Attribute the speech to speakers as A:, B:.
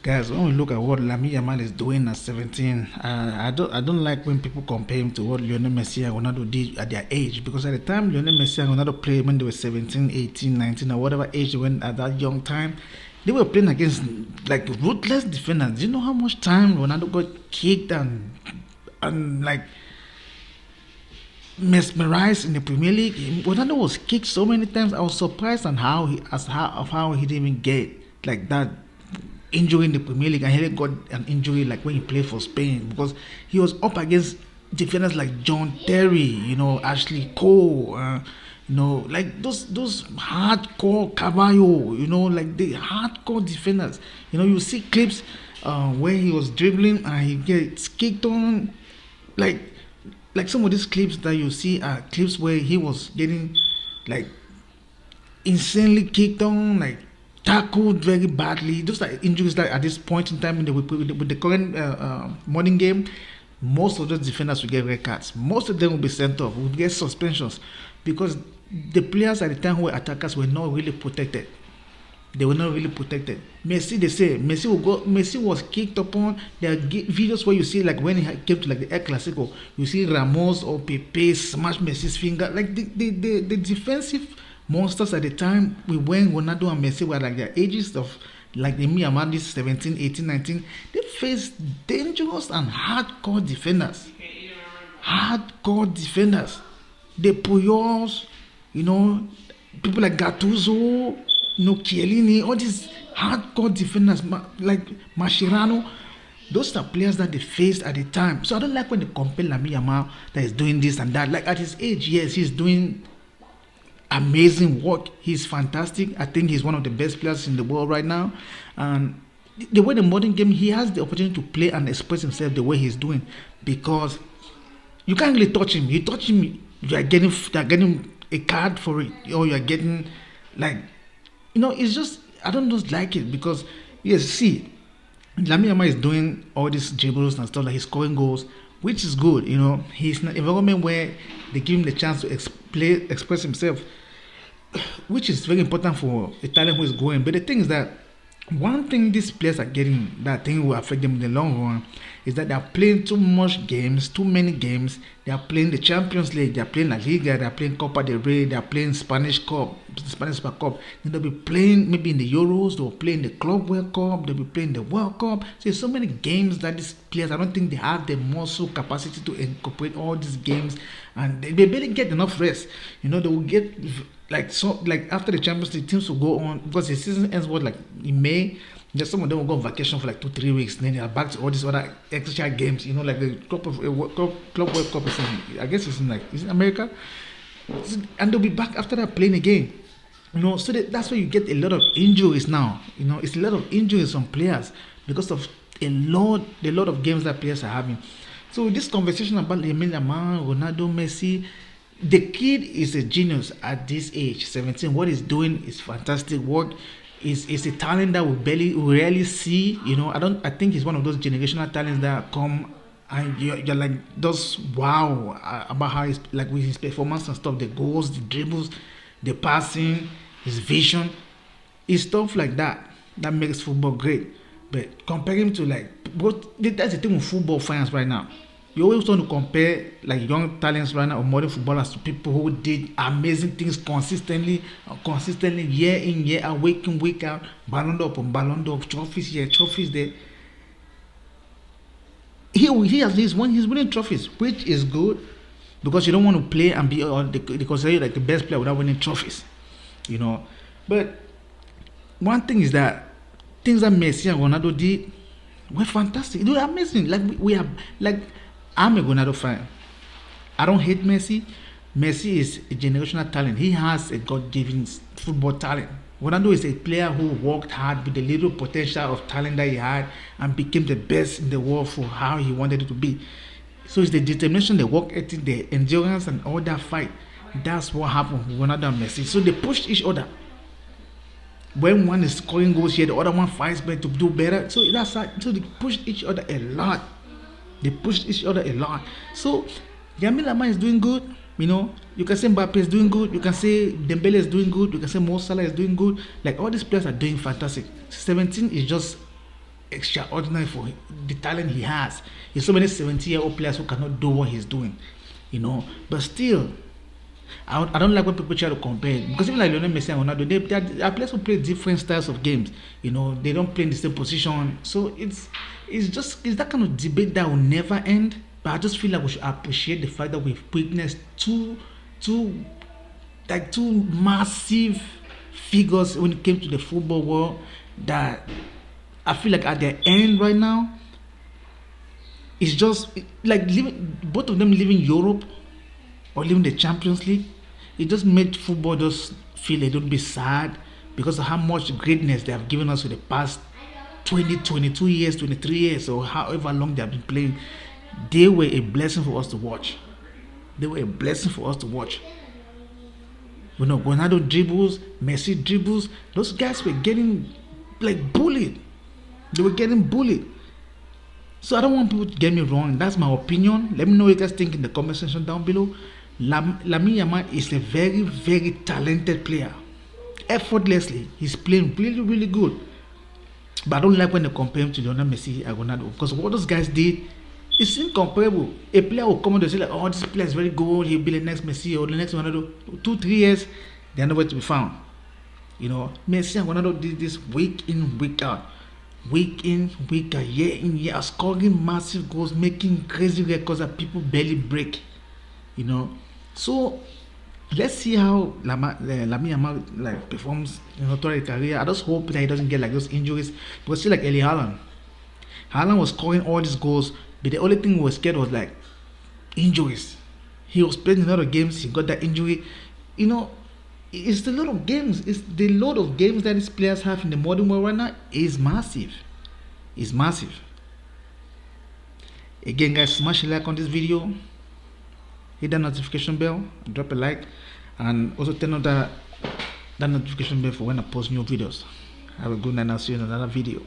A: Guys, when we look at what Lamine Yamal is doing at 17, I don't like when people compare him to what Lionel Messi and Ronaldo did at their age, because at the time Lionel Messi and Ronaldo played when they were 17, 18, 19, or whatever age they went at that young time, they were playing against like ruthless defenders. Do you know how much time Ronaldo got kicked and like mesmerized in the Premier League? Ronaldo was kicked so many times. I was surprised on how he didn't even get like that injury in the Premier League, and he got an injury like when he played for Spain, because he was up against defenders like John Terry, Ashley Cole, like those hardcore Caballo, like the hardcore defenders. You see clips where he was dribbling and he gets kicked on, like some of these clips that you see are clips where he was getting like insanely kicked on, like tackled very badly. Those are injuries that at this point in time with the current modern game, most of those defenders will get red cards. Most of them will be sent off, will get suspensions, because the players at the time who were attackers were not really protected. They were not really protected. Messi, they say Messi will go. Messi was kicked upon. There are videos where you see like when he came to like the El Clasico, you see Ramos or Pepe smash Messi's finger. Like the defensive monsters at the time we when Ronaldo and Messi were like their ages of like the Myanmar 17, 18, 19, they faced dangerous and hardcore defenders. Hardcore defenders. The Puyols, people like Gattuso, Chiellini, all these hardcore defenders like Mascherano. Those are players that they faced at the time. So I don't like when they compare Lamine Yamal that is doing this and that. Like at his age, yes, he's doing amazing work. He's fantastic. I think he's one of the best players in the world right now. And the way the modern game, he has the opportunity to play and express himself the way he's doing, because you can't really touch him. You touch him, you're getting a card for it, or you're getting like, it's just I don't just like it, because yes, see, Lamine Yamal is doing all these dribbles and stuff, like he's scoring goals, which is good. He's in an environment where they give him the chance to express himself, which is very important for a talent who is growing. But the thing is that one thing these players are getting that I think will affect them in the long run is that they are playing too much games, too many games. They are playing the Champions League, they are playing La Liga, they are playing Copa del Rey, they are playing Spanish Cup, Spanish Super Cup. Then they'll be playing maybe in the Euros, they'll play in the Club World Cup, they'll be playing the World Cup. So there's so many games that these players, I don't think they have the muscle capacity to incorporate all these games, and they barely get enough rest. They will get like after the Champions League, teams will go on because the season ends like in May. Just some of them will go on vacation for like 2-3 weeks, and then they are back to all these other extra games. Like the Club World Cup is in, I guess is in America, and they'll be back after that playing again. So that's why you get a lot of injuries now. It's a lot of injuries on players because of a lot of games that players are having. So this conversation about Lamine Yamal, Ronaldo, Messi, the kid is a genius at this age, 17. What he's doing is fantastic work. Is a talent that we rarely see. I think he's one of those generational talents that come and you're like those wow about how he's like with his performance and stuff, the goals, the dribbles, the passing, his vision, it's stuff like that that makes football great. But compare him to like that's the thing with football fans right now. You always want to compare like young talents right now or modern footballers to people who did amazing things consistently, year in, year out, week in, week out, Ballon d'Or upon Ballon d'Or, trophies here, trophies there. He's winning trophies, which is good, because you don't want to play and be they consider you like the best player without winning trophies, But one thing is that things that Messi and Ronaldo did were fantastic. They were amazing. Like we have like. I'm a Ronaldo fan. I don't hate Messi. Messi is a generational talent. He has a God-given football talent. Ronaldo is a player who worked hard with the little potential of talent that he had and became the best in the world for how he wanted it to be. So it's the determination, the work ethic, the endurance, and all that fight. That's what happened with Ronaldo and Messi. So they pushed each other. When one is scoring goals here, the other one fights better to do better. So so they pushed each other a lot. So Lamine Yamal is doing good. You can say Mbappe is doing good. You can say Dembele is doing good. You can say Mo Salah is doing good. Like all these players are doing fantastic. 17 is just extraordinary for the talent he has. There's so many 70-year-old players who cannot do what he's doing, But still, I don't like when people try to compare because even like Lionel Messi and Ronaldo, they are players who play different styles of games. They don't play in the same position, so it's that kind of debate that will never end. But I just feel like we should appreciate the fact that we've witnessed two two massive figures when it came to the football world that I feel like at their end right now, it's just like both of them living Europe or living the Champions League. It just made football just feel a little bit sad because of how much greatness they have given us for the past 20, 22 years, 23 years, or however long they have been playing. They were a blessing for us to watch. They were a blessing for us to watch. Ronaldo dribbles, Messi dribbles. Those guys were getting like bullied. They were getting bullied. So I don't want people to get me wrong. That's my opinion. Let me know what you guys think in the comment section down below. Lamine Yamal is a very, very talented player. Effortlessly, he's playing really, really good. But I don't like when they compare him to Lionel Messi and Ronaldo because what those guys did is incomparable. A player will come and say like, "Oh, this player is very good. He'll be the next Messi or the next Ronaldo." 2-3 years, they're nowhere to be found. Messi and Ronaldo did this week in, week out. Week in, week out, year in, year out, scoring massive goals, making crazy records that people barely break. So let's see how Lamine Yamal performs throughout his career. I just hope that he doesn't get like those injuries because see like Erling Haaland. Haaland was scoring all these goals, but the only thing we were scared was like injuries. He was playing a lot of games, he got that injury. It's the load of games. It's the load of games that these players have in the modern world right now is massive. It's massive. Again, guys, smash a like on this video. Hit that notification bell. Drop a like, and also turn on that notification bell for when I post new videos. Have a good night. I'll see you in another video.